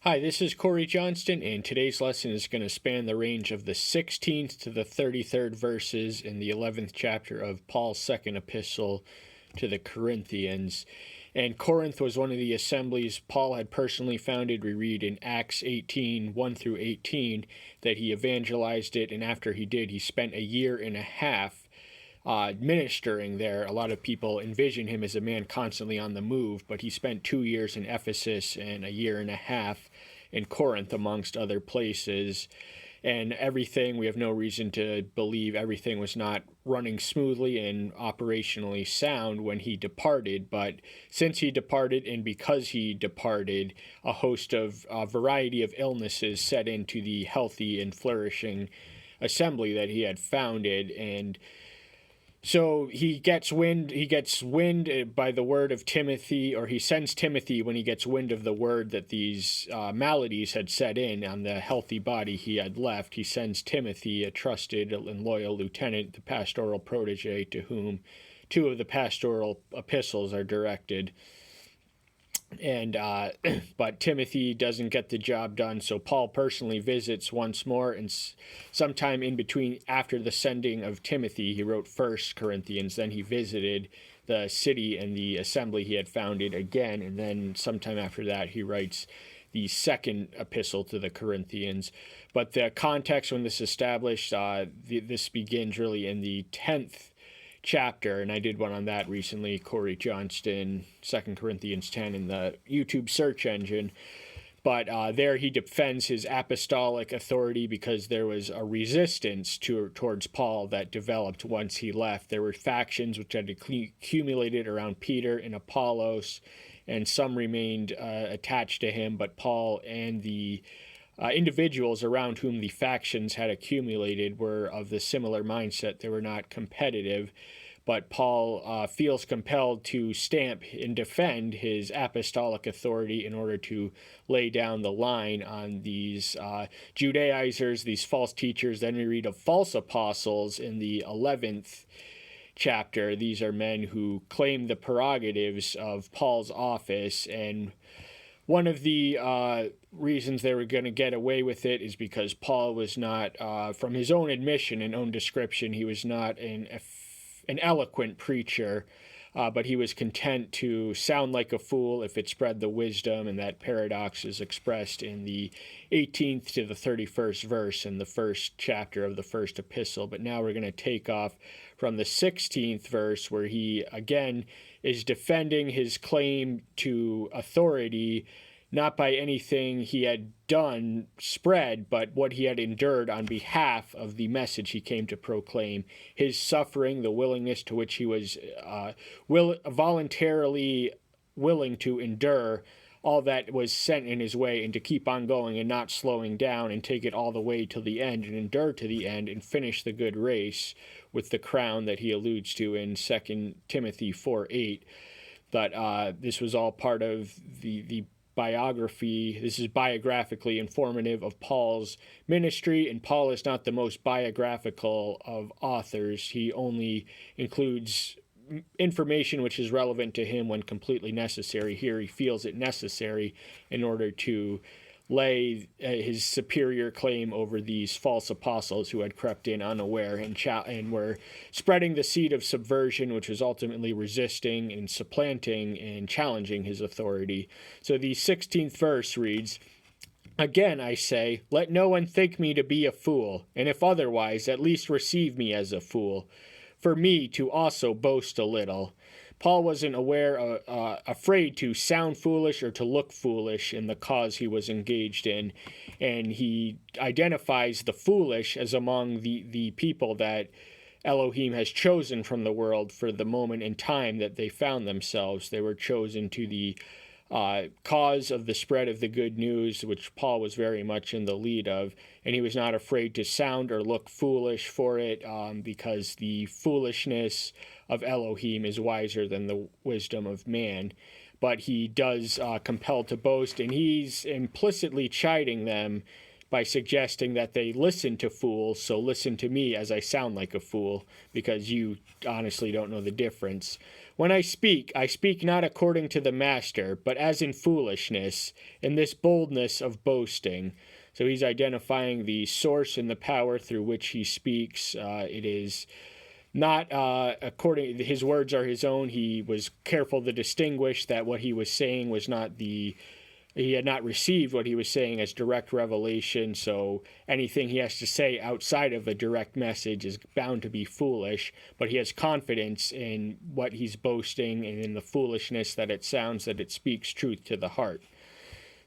Hi, this is Corey Johnston, and today's lesson is going to span the range of the 16th to the 33rd verses in the 11th chapter of Paul's second epistle to the Corinthians. And Corinth was one of the assemblies Paul had personally founded. We read in Acts 18, 1 through 18, that he evangelized it, and after he did, he spent a year and a half ministering there. A lot of people envision him as a man constantly on the move, but he spent 2 years in Ephesus and a year and a half in Corinth, amongst other places. And everything, we have no reason to believe everything was not running smoothly and operationally sound when he departed. But since he departed and because he departed, a variety of illnesses set into the healthy and flourishing assembly that he had founded. And so he gets wind by the word of Timothy, or he sends Timothy when he gets wind of the word that these maladies had set in on the healthy body he had left. He sends Timothy, a trusted and loyal lieutenant, the pastoral protege, to whom two of the pastoral epistles are directed. And but Timothy doesn't get the job done, so Paul personally visits once more, and sometime in between, after the sending of Timothy, he wrote 1 Corinthians. Then he visited the city and the assembly he had founded again, and then sometime after that he writes the second epistle to the Corinthians. But the context when this is established, this begins really in the 10th chapter, and I did one on that recently, Corey Johnston, 2 Corinthians 10 in the YouTube search engine. But there he defends his apostolic authority because there was a resistance towards Paul that developed once he left. There were factions which had accumulated around Peter and Apollos, and some remained attached to him, but Paul and the individuals around whom the factions had accumulated were of the similar mindset. They were not competitive, but Paul feels compelled to stamp and defend his apostolic authority in order to lay down the line on these Judaizers, these false teachers. Then we read of false apostles in the 11th chapter. These are men who claim the prerogatives of Paul's office, and one of the reasons they were going to get away with it is because Paul was not, from his own admission and own description, he was not an eloquent preacher, but he was content to sound like a fool if it spread the wisdom, and that paradox is expressed in the 18th to the 31st verse in the first chapter of the first epistle. But now we're going to take off from the 16th verse, where he again is defending his claim to authority, not by anything he had done spread, but what he had endured on behalf of the message he came to proclaim. His suffering, the willingness to which he was voluntarily willing to endure all that was sent in his way, and to keep on going and not slowing down, and take it all the way to the end, and endure to the end, and finish the good race with the crown that he alludes to in 2 Timothy 4:8. But this was all part of the biography. This is biographically informative of Paul's ministry, and Paul is not the most biographical of authors. He only includes information which is relevant to him when completely necessary. Here he feels it necessary in order to lay his superior claim over these false apostles who had crept in unaware and were spreading the seed of subversion, which was ultimately resisting and supplanting and challenging his authority. So the 16th verse reads, "Again I say, let no one think me to be a fool, and if otherwise, at least receive me as a fool, for me to also boast a little." Paul wasn't afraid to sound foolish or to look foolish in the cause he was engaged in, and he identifies the foolish as among the people that Elohim has chosen from the world for the moment in time that they found themselves. They were chosen to the cause of the spread of the good news, which Paul was very much in the lead of, and he was not afraid to sound or look foolish for it, because the foolishness of Elohim is wiser than the wisdom of man. But he does compel to boast, and he's implicitly chiding them by suggesting that they listen to fools, so listen to me as I sound like a fool, because you honestly don't know the difference. When I speak not according to the master, but as in foolishness, in this boldness of boasting. So he's identifying the source and the power through which he speaks. It is not according, his words are his own. He was careful to distinguish that what he was saying was not he had not received what he was saying as direct revelation, so anything he has to say outside of a direct message is bound to be foolish, but he has confidence in what he's boasting and in the foolishness that it sounds, that it speaks truth to the heart.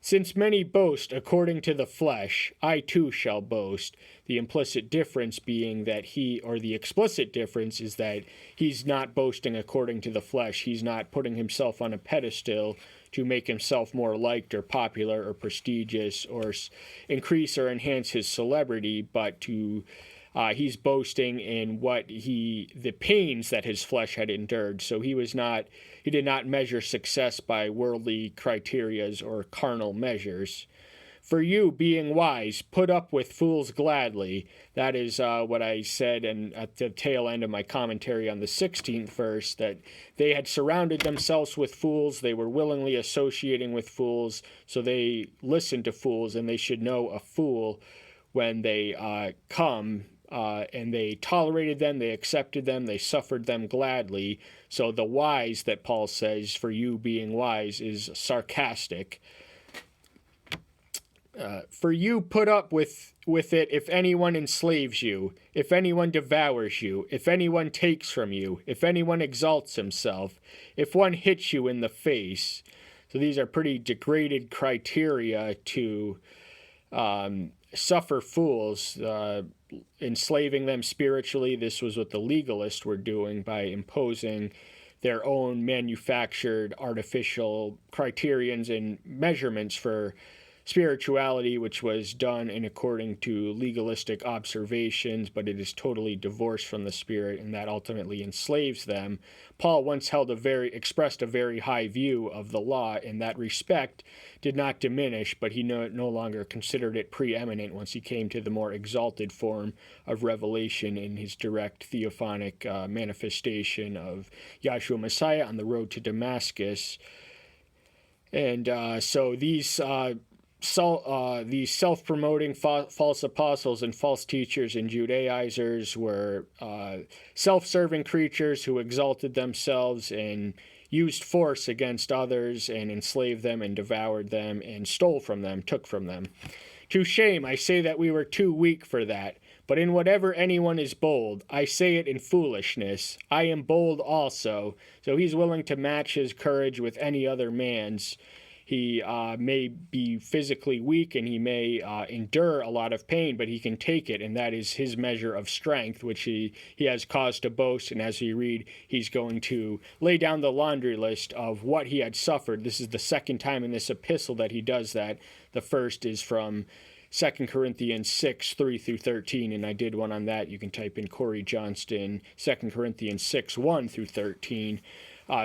Since many boast according to the flesh, I too shall boast. The implicit difference being that the explicit difference is that he's not boasting according to the flesh. He's not putting himself on a pedestal to make himself more liked or popular or prestigious or increase or enhance his celebrity, but he's boasting in the pains that his flesh had endured. So he did not measure success by worldly criterias or carnal measures. For you, being wise, put up with fools gladly. That is what I said at the tail end of my commentary on the 16th verse, that they had surrounded themselves with fools. They were willingly associating with fools, so they listened to fools, and they should know a fool when they come. And they tolerated them, they accepted them, they suffered them gladly. So the wise that Paul says, for you being wise, is sarcastic. For you put up with it if anyone enslaves you, if anyone devours you, if anyone takes from you, if anyone exalts himself, if one hits you in the face. So these are pretty degraded criteria to suffer fools, enslaving them spiritually. This was what the legalists were doing by imposing their own manufactured artificial criterions and measurements for spirituality, which was done in according to legalistic observations, but it is totally divorced from the Spirit, and that ultimately enslaves them. Paul once expressed a very high view of the law, and that respect did not diminish, but he no longer considered it preeminent once he came to the more exalted form of revelation in his direct theophanic manifestation of Yahshua Messiah on the road to Damascus. And so these self-promoting false apostles and false teachers and Judaizers were self-serving creatures who exalted themselves and used force against others and enslaved them and devoured them and stole from them, took from them. To shame, I say that we were too weak for that. But in whatever anyone is bold, I say it in foolishness. I am bold also. So he's willing to match his courage with any other man's. He may be physically weak and he may endure a lot of pain, but he can take it, and that is his measure of strength, which he has cause to boast. And as we read, he's going to lay down the laundry list of what he had suffered. This is the second time in this epistle that he does that. The first is from 2 Corinthians 6, 3 through 13, and I did one on that. You can type in Corey Johnston, 2 Corinthians 6, 1 through 13.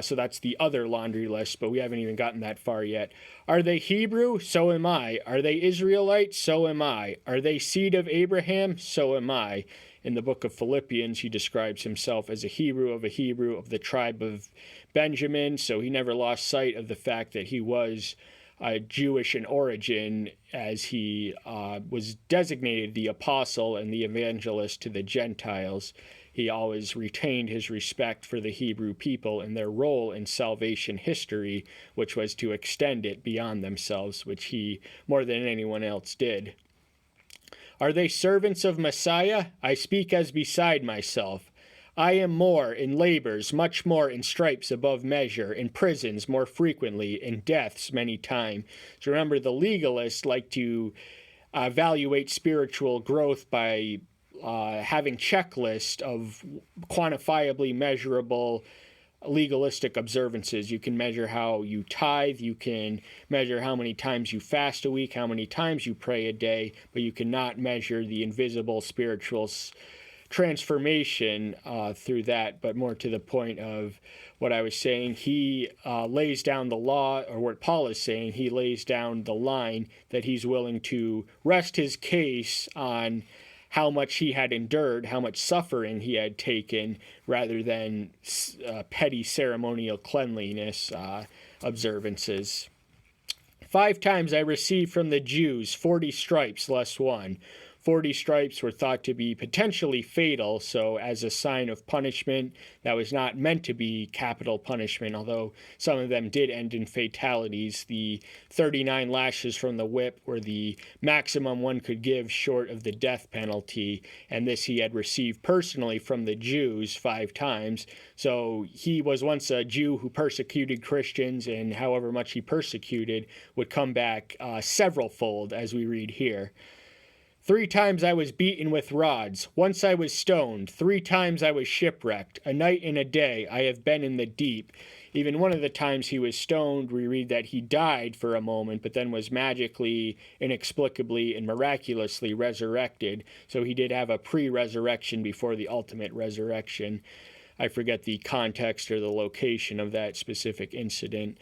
So that's the other laundry list, but we haven't even gotten that far yet. Are they Hebrew? So am I. Are they Israelite? So am I. Are they seed of Abraham? So am I. In the book of Philippians, he describes himself as a Hebrew of the tribe of Benjamin, so he never lost sight of the fact that he was Jewish in origin, as he was designated the apostle and the evangelist to the Gentiles. He always retained his respect for the Hebrew people and their role in salvation history, which was to extend it beyond themselves, which he, more than anyone else, did. Are they servants of Messiah? I speak as beside myself. I am more in labors, much more in stripes above measure, in prisons more frequently, in deaths many times. So remember, the legalists like to evaluate spiritual growth by having checklists of quantifiably measurable legalistic observances. You can measure how you tithe, you can measure how many times you fast a week, how many times you pray a day, but you cannot measure the invisible spiritual transformation through that. But more to the point of what I was saying, he lays down the law, or what Paul is saying, he lays down the line that he's willing to rest his case on how much he had endured, how much suffering he had taken, rather than petty ceremonial cleanliness observances. 5 times I received from the Jews 40 stripes less one. 40 stripes were thought to be potentially fatal, so as a sign of punishment that was not meant to be capital punishment, although some of them did end in fatalities. The 39 lashes from the whip were the maximum one could give short of the death penalty, and this he had received personally from the Jews 5 times. So he was once a Jew who persecuted Christians, and however much he persecuted would come back several-fold, as we read here. 3 times I was beaten with rods. Once I was stoned. 3 times I was shipwrecked. A night and a day I have been in the deep. Even one of the times he was stoned, we read that he died for a moment, but then was magically, inexplicably, and miraculously resurrected. So he did have a pre-resurrection before the ultimate resurrection. I forget the context or the location of that specific incident,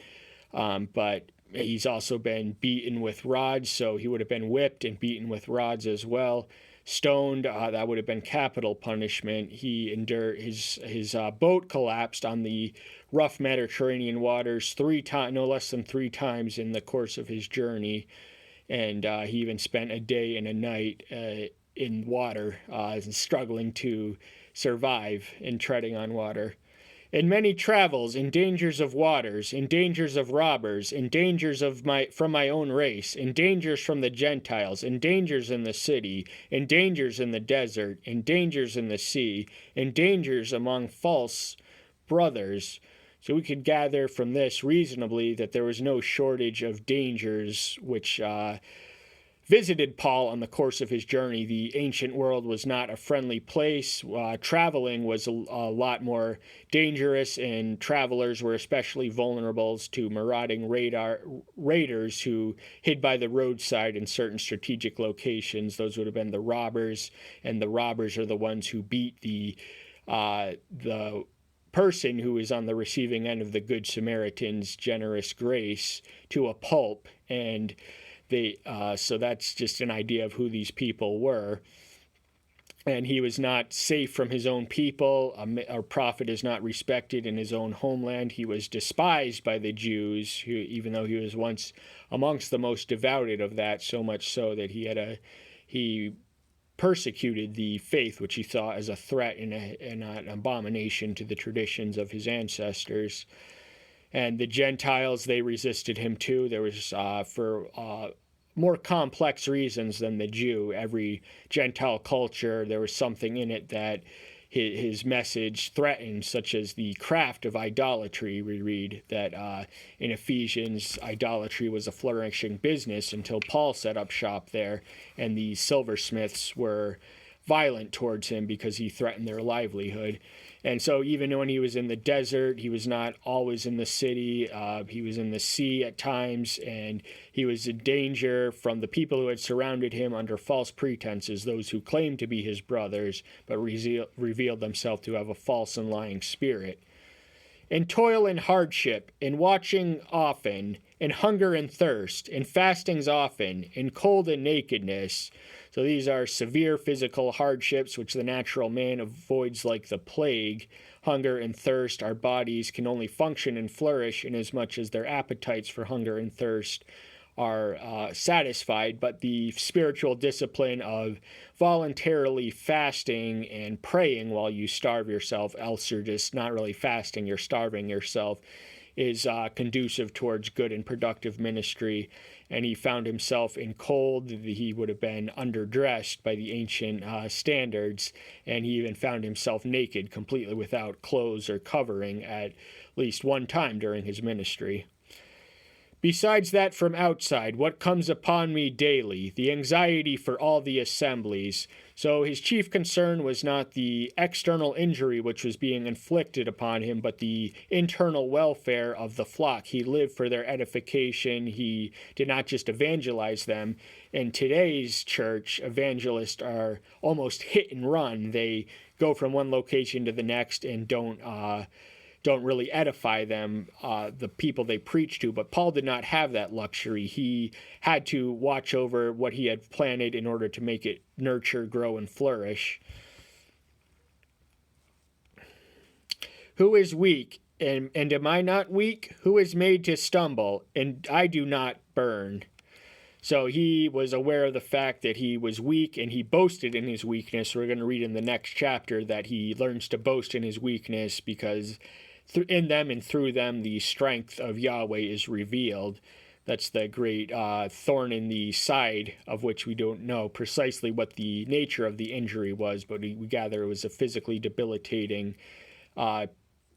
but he's also been beaten with rods, so he would have been whipped and beaten with rods as well. Stoned, that would have been capital punishment. He endured his boat collapsed on the rough Mediterranean waters no less than 3 times in the course of his journey, and he even spent a day and a night in water, struggling to survive in treading on water. In many travels, in dangers of waters, in dangers of robbers, in dangers from my own race, in dangers from the Gentiles, in dangers in the city, in dangers in the desert, in dangers in the sea, in dangers among false brothers. So we could gather from this reasonably that there was no shortage of dangers which visited Paul on the course of his journey. The ancient world was not a friendly place. Traveling was a lot more dangerous, and travelers were especially vulnerable to marauding raiders who hid by the roadside in certain strategic locations. Those would have been the robbers, and the robbers are the ones who beat the person who is on the receiving end of the Good Samaritan's generous grace to a pulp, and so that's just an idea of who these people were. And he was not safe from his own people. A prophet is not respected in his own homeland. He was despised by the Jews, even though he was once amongst the most devoted of that, so much so that he persecuted the faith which he saw as a threat and an abomination to the traditions of his ancestors. And the Gentiles, they resisted him too. There was, for more complex reasons than the Jew, every Gentile culture, there was something in it that his message threatened, such as the craft of idolatry. We read that in Ephesians, idolatry was a flourishing business until Paul set up shop there, and the silversmiths were violent towards him because he threatened their livelihood. And so even when he was in the desert, he was not always in the city. He was in the sea at times, and he was in danger from the people who had surrounded him under false pretenses, those who claimed to be his brothers, but revealed themselves to have a false and lying spirit. In toil and hardship, in watching often, in hunger and thirst, in fastings often, in cold and nakedness. So these are severe physical hardships which the natural man avoids like the plague. Hunger and thirst, our bodies can only function and flourish inasmuch as their appetites for hunger and thirst are satisfied, but the spiritual discipline of voluntarily fasting and praying while you starve yourself, else you're just not really fasting, you're starving yourself, is conducive towards good and productive ministry. And he found himself in cold. He would have been underdressed by the ancient standards, and he even found himself naked, completely without clothes or covering at least one time during his ministry. Besides that from outside, what comes upon me daily, the anxiety for all the assemblies. So his chief concern was not the external injury which was being inflicted upon him, but the internal welfare of the flock. He lived for their edification. He did not just evangelize them. In today's church, evangelists are almost hit and run. They go from one location to the next and don't don't really edify them, the people they preach to. But Paul did not have that luxury. He had to watch over what he had planted in order to make it nurture, grow, and flourish. Who is weak? And am I not weak? Who is made to stumble? And I do not burn. So he was aware of the fact that he was weak, and he boasted in his weakness. We're going to read in the next chapter that he learns to boast in his weakness, because in them and through them the strength of Yahweh is revealed. That's the great thorn in the side, of which we don't know precisely what the nature of the injury was, but we gather it was a physically debilitating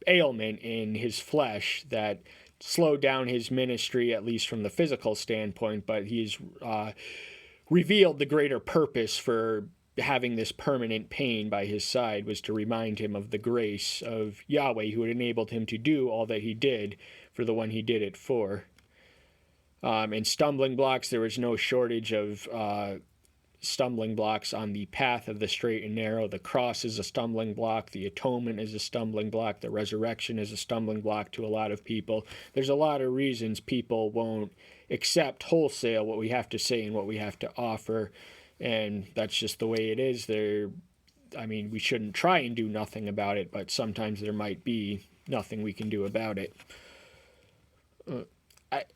ailment in his flesh that slowed down his ministry, at least from the physical standpoint, but he's revealed the greater purpose for having this permanent pain by his side was to remind him of the grace of Yahweh, who had enabled him to do all that he did for the one he did it for. And stumbling blocks, there was no shortage of stumbling blocks on the path of the straight and narrow. The cross is a stumbling block. The atonement is a stumbling block. The resurrection is a stumbling block to a lot of people. There's a lot of reasons people won't accept wholesale what we have to say and what we have to offer, and that's just the way it is. We shouldn't try and do nothing about it, but sometimes there might be nothing we can do about it.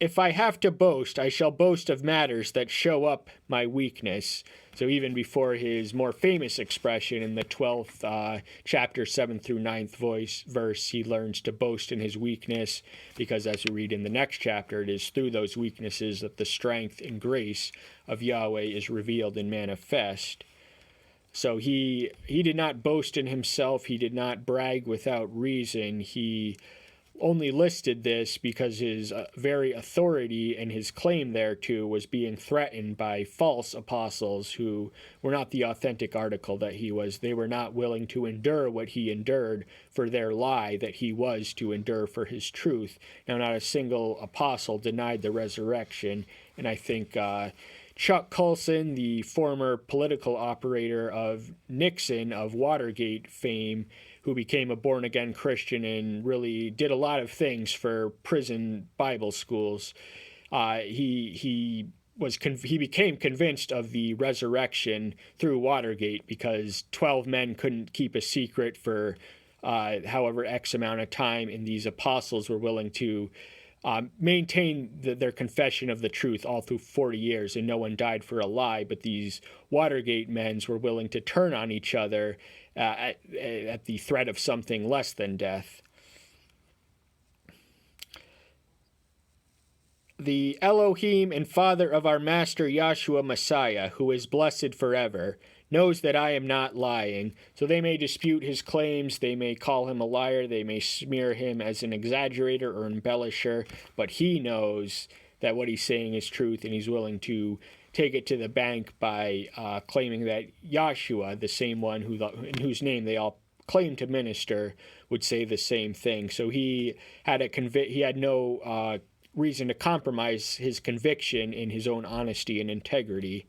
If I have to boast, I shall boast of matters that show up my weakness. So even before his more famous expression in the 12th chapter, 7th through 9th verse, he learns to boast in his weakness, because as we read in the next chapter, it is through those weaknesses that the strength and grace of Yahweh is revealed and manifest. So he did not boast in himself. He did not brag without reason. He only listed this because his very authority and his claim thereto was being threatened by false apostles who were not the authentic article that he was. They were not willing to endure what he endured for their lie that he was to endure for his truth. Now, not a single apostle denied the resurrection, and I think Chuck Colson, the former political operator of Nixon of Watergate fame, who became a born-again Christian and really did a lot of things for prison Bible schools. He became convinced of the resurrection through Watergate, because 12 men couldn't keep a secret for however X amount of time, and these apostles were willing to maintain their confession of the truth all through 40 years, and no one died for a lie, but these Watergate men were willing to turn on each other at the threat of something less than death. The Elohim and Father of our Master Yahshua Messiah, who is blessed forever, knows that I am not lying. So they may dispute his claims, they may call him a liar, they may smear him as an exaggerator or embellisher, but he knows that what he's saying is truth, and he's willing to take it to the bank by claiming that Yahshua, the same one in whose name they all claim to minister, would say the same thing. So he had no reason to compromise his conviction in his own honesty and integrity.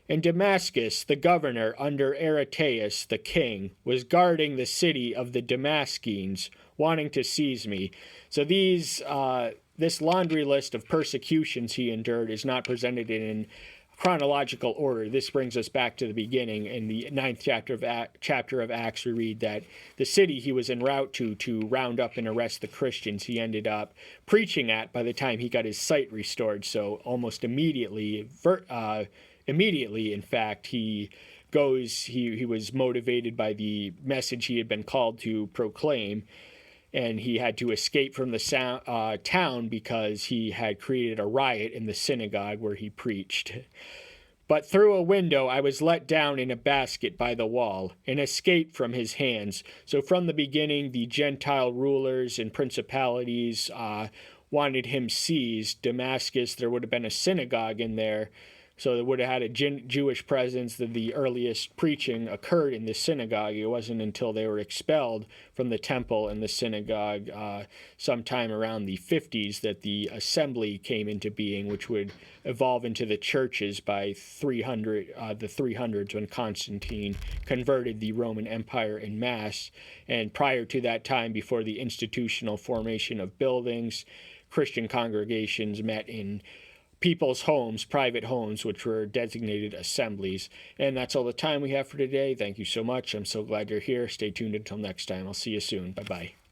In Damascus, the governor under Aretas, the king, was guarding the city of the Damascenes, wanting to seize me. So this laundry list of persecutions he endured is not presented in chronological order. This brings us back to the beginning. In the 9th chapter of Acts, we read that the city he was en route to round up and arrest the Christians, he ended up preaching at by the time he got his sight restored. So almost immediately, in fact, he was motivated by the message he had been called to proclaim, and he had to escape from the town because he had created a riot in the synagogue where he preached. But through a window I was let down in a basket by the wall, and escaped from his hands. So from the beginning the Gentile rulers and principalities wanted him seized. Damascus, there would have been a synagogue in there, So it would have had a Jewish presence. The earliest preaching occurred in the synagogue. It wasn't until they were expelled from the temple and the synagogue sometime around the 50s that the assembly came into being, which would evolve into the churches by the 300s when Constantine converted the Roman Empire en masse. And prior to that time, before the institutional formation of buildings, Christian congregations met in people's homes, private homes, which were designated assemblies. And that's all the time we have for today. Thank you so much. I'm so glad you're here. Stay tuned until next time. I'll see you soon. Bye-bye.